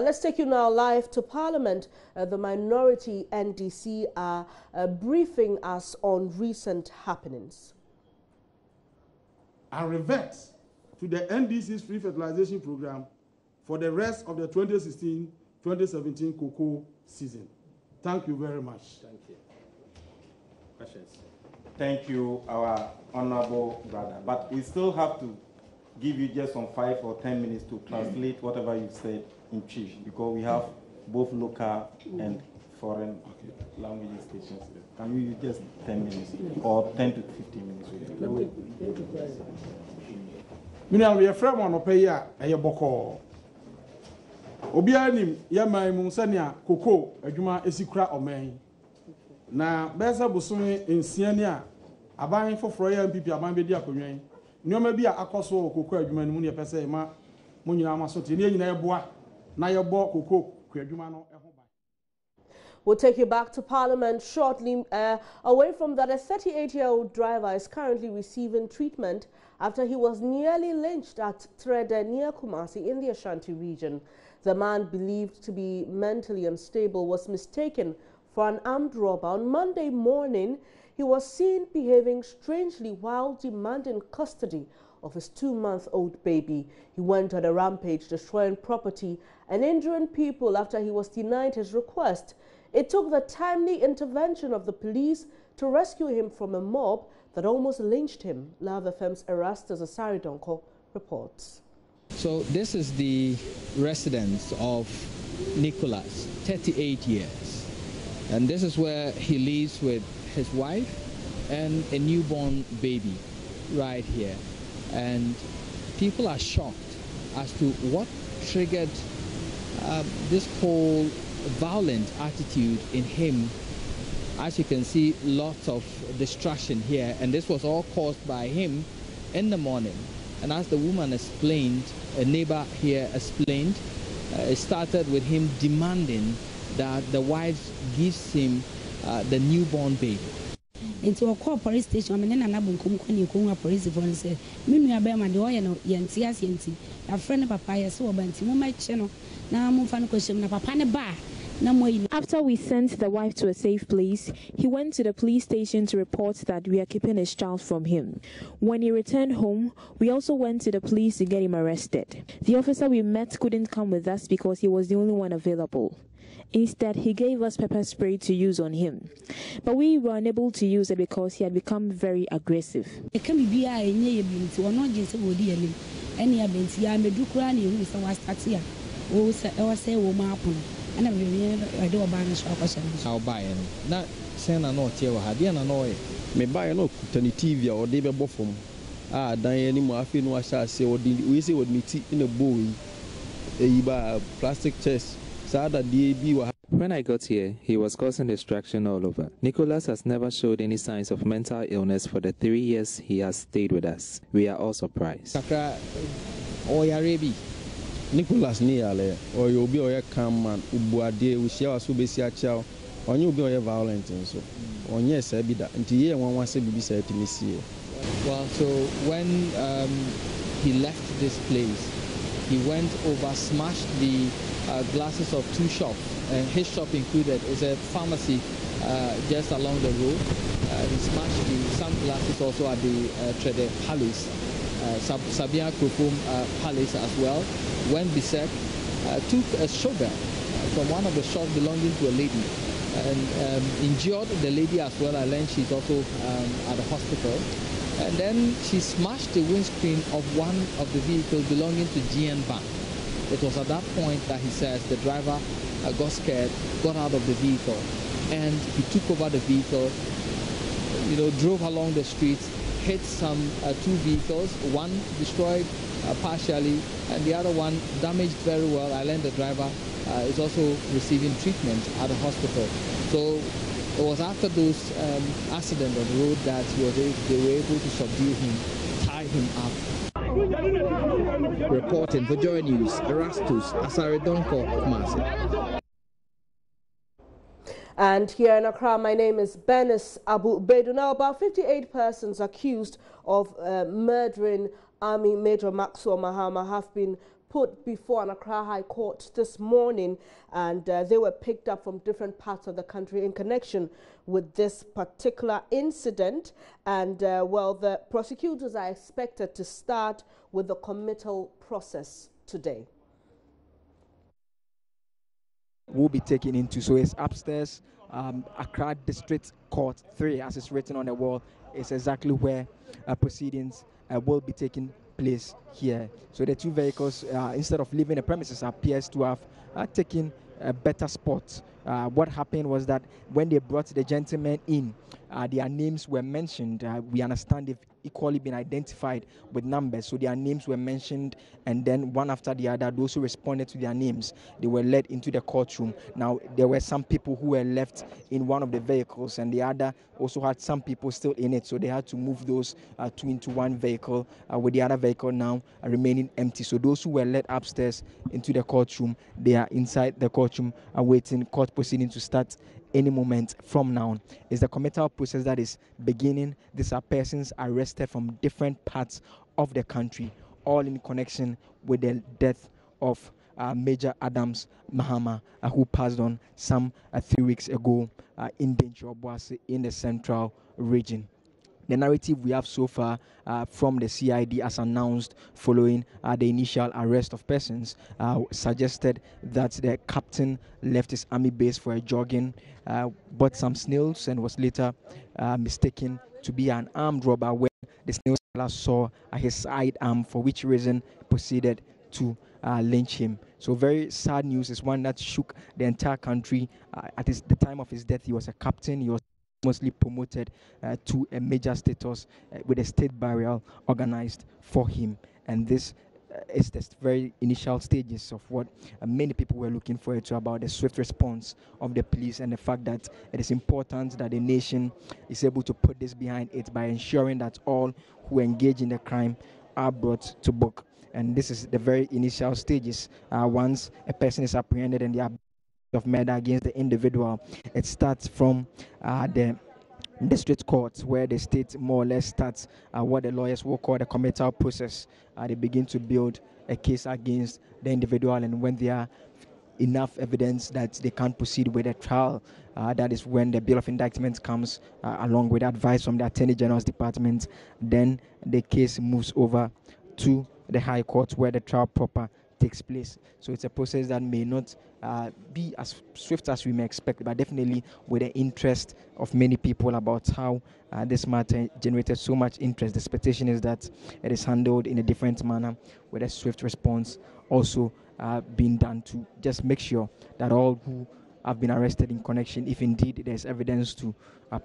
Let's take you now live to Parliament. The minority NDC are briefing us on recent happenings. And revert to the NDC's free fertilization program for the rest of the 2016-2017 cocoa season. Thank you very much. Thank you. Questions? Thank you, our honorable brother. But we still have to give you just some 5 or 10 minutes to translate whatever you said in chief, because we have both local and foreign language stations here. Can you use just 10 minutes or 10 to 15 minutes? We are from one opaya a boko. Obianim Yama Munsania, Coco, a Juma Esikra or Main. Na Bessa Busumi in Siena, a buying for Freya and Pipi, a man be diaconain. No, maybe a coso, Coco, Juman Munia Pesema, Munia Masoti, near Bois. We'll take you back to Parliament shortly. Away from that, a 38-year-old driver is currently receiving treatment after he was nearly lynched at Trede near Kumasi in the Ashanti region. The man, believed to be mentally unstable, was mistaken for an armed robber. On Monday morning, he was seen behaving strangely while demanding custody of his 2-month-old baby. He went on a rampage, destroying property and injuring people after he was denied his request. It took the timely intervention of the police to rescue him from a mob that almost lynched him. Love FM's Erastus Asaridonko reports. So this is the residence of Nicholas, 38 years. And this is where he lives with his wife and a newborn baby right here. And people are shocked as to what triggered this whole violent attitude in him. As you can see, lots of destruction here, and this was all caused by him in the morning. And as the woman explained, a neighbor here explained, it started with him demanding that the wife gives him the newborn baby. Into a core police station, I mean, and I'm going police phone say, Mimi Abema, the oil, Yantias Yanti, a friend of Papaya, so about my channel. Now I'm on question of Papa bar. After we sent the wife to a safe place, he went to the police station to report that we are keeping his child from him. When he returned home, we also went to the police to get him arrested. The officer we met couldn't come with us because he was the only one available. Instead, he gave us pepper spray to use on him. But we were unable to use it because he had become very aggressive. It can be any or not just a woody any events. I may do crying who is our statia. Oh, say, woman, and I do a banish of I'll buy it. Not send a note here, had you annoy. May buy a note, Tony TV or David Boffum. Ah, Diane, I feel no, I shall say, or we say what meat in a bowl, a plastic chest. When I got here, he was causing distraction all over. Nicholas has never showed any signs of mental illness for the 3 years he has stayed with us. We are all surprised. Nicholas Niale, or you'll be a calm man, Ubuade, we share us who be a child, or you'll be violent and so. On yes, I be that. And here one wants to be said to me. Well, so when he left this place, he went over, smashed the glasses of 2 shops, and his shop included is a pharmacy just along the road. He smashed the sunglasses also at the Trede Palace, Sabia Kufum Palace as well. Went berserk, took a sugar from one of the shops belonging to a lady, and injured the lady as well. I learned she's also at the hospital. And then she smashed the windscreen of one of the vehicles belonging to GN Bank. It was at that point that he says the driver got scared, got out of the vehicle, and he took over the vehicle, drove along the streets, hit some 2 vehicles, one destroyed partially, and the other one damaged very well. I learned the driver is also receiving treatment at the hospital. So it was after those accidents on the road that they were able to subdue him, tie him up. Reporting for Joy News, Erastus Asaridonko, Kumasi. And here in Accra, my name is Benis Abu Bedu. Now, about 58 persons accused of murdering Army Major Maxwell Mahama have been put before an Accra High Court this morning, and they were picked up from different parts of the country in connection with this particular incident. And well, the prosecutors are expected to start with the committal process today. Will be taken into, so it's upstairs, Accra District Court 3, as it's written on the wall, is exactly where proceedings will be taking place here. So the two vehicles, instead of leaving the premises, appears to have taken a better spot. What happened was that when they brought the gentlemen in, their names were mentioned. We understand they've equally been identified with numbers, so their names were mentioned, and then one after the other, those who responded to their names, they were led into the courtroom. Now, there were some people who were left in one of the vehicles, and the other also had some people still in it, so they had to move those two into one vehicle, with the other vehicle now remaining empty. So those who were led upstairs into the courtroom, they are inside the courtroom awaiting court proceedings to start any moment from now. It's the committal process that is beginning. These are persons arrested from different parts of the country, all in connection with the death of Major Adams Mahama, who passed on some 3 weeks ago in Dencho in the central region. The narrative we have so far from the CID, as announced following the initial arrest of persons, suggested that the captain left his army base for a jogging, bought some snails, and was later mistaken to be an armed robber when the snail seller saw his sidearm, for which reason proceeded to lynch him. So very sad news. Is one that shook the entire country. At the time of his death, he was a captain. He was mostly promoted to a major status with a state burial organized for him. And this is the very initial stages of what many people were looking forward to, about the swift response of the police, and the fact that it is important that the nation is able to put this behind it by ensuring that all who engage in the crime are brought to book. And this is the very initial stages. Once a person is apprehended and they are of murder against the individual, it starts from the district court, where the state more or less starts what the lawyers will call the committal process. They begin to build a case against the individual, and when there are enough evidence that they can't proceed with a trial, that is when the bill of indictment comes along with advice from the Attorney General's department. Then the case moves over to the High Court, where the trial proper takes place. So it's a process that may not be as swift as we may expect, but definitely with the interest of many people about how this matter generated so much interest. The expectation is that it is handled in a different manner, with a swift response also being done to just make sure that all who have been arrested in connection, if indeed there's evidence to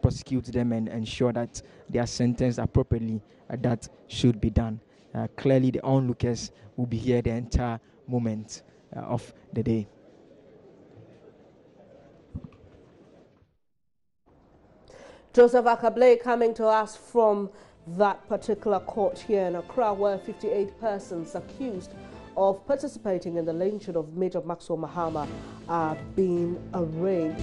prosecute them and ensure that they are sentenced appropriately, that should be done. Clearly, the onlookers will be here the entire moment of the day. Joseph Akable coming to us from that particular court here in Accra, where 58 persons accused of participating in the lynching of Major Maxwell Mahama are being arraigned.